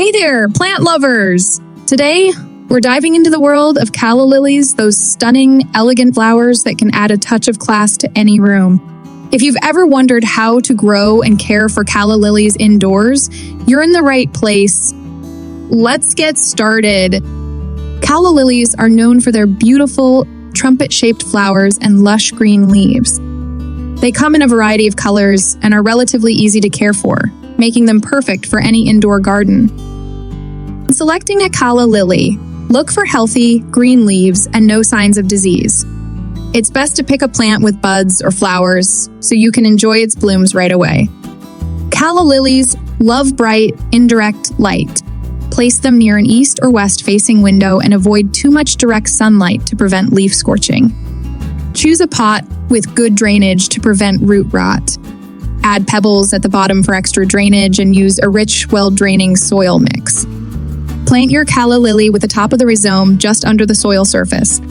Hey there, plant lovers! Today, we're diving into the world of Calla Lilies, those stunning, elegant flowers that can add a touch of class to any room. If you've ever wondered how to grow and care for Calla Lilies indoors, you're in the right place. Let's get started. Calla Lilies are known for their beautiful, trumpet-shaped flowers and lush green leaves. They come in a variety of colors and are relatively easy to care for, making them perfect for any indoor garden. When selecting a Calla Lily, look for healthy, green leaves and no signs of disease. It's best to pick a plant with buds or flowers so you can enjoy its blooms right away. Calla Lilies love bright, indirect light. Place them near an east or west facing window and avoid too much direct sunlight to prevent leaf scorching. Choose a pot with good drainage to prevent root rot. Add pebbles at the bottom for extra drainage and use a rich, well-draining soil mix. Plant your Calla Lily with the top of the rhizome just under the soil surface.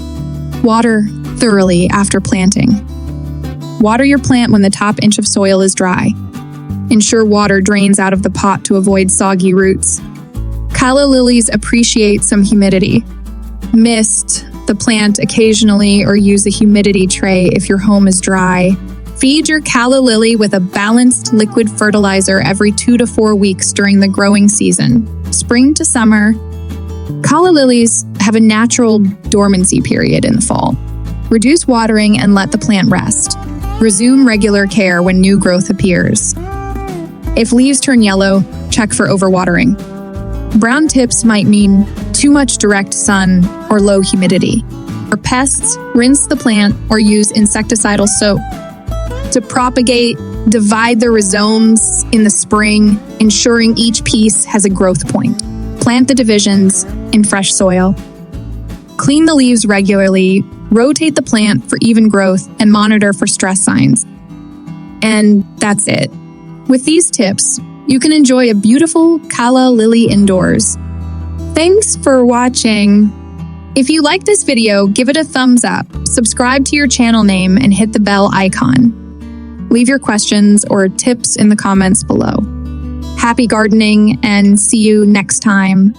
Water thoroughly after planting. Water your plant when the top inch of soil is dry. Ensure water drains out of the pot to avoid soggy roots. Calla Lilies appreciate some humidity. Mist the plant occasionally or use a humidity tray if your home is dry. Feed your Calla Lily with a balanced liquid fertilizer every 2 to 4 weeks during the growing season, spring to summer. Calla Lilies have a natural dormancy period in the fall. Reduce watering and let the plant rest. Resume regular care when new growth appears. If leaves turn yellow, check for overwatering. Brown tips might mean too much direct sun or low humidity. For pests, rinse the plant or use insecticidal soap. To propagate, divide the rhizomes in the spring, ensuring each piece has a growth point. Plant the divisions in fresh soil. Clean the leaves regularly, rotate the plant for even growth, and monitor for stress signs. And that's it. With these tips, you can enjoy a beautiful Calla Lily indoors. Thanks for watching. If you like this video, give it a thumbs up, subscribe to your channel name, and hit the bell icon. Leave your questions or tips in the comments below. Happy gardening and see you next time.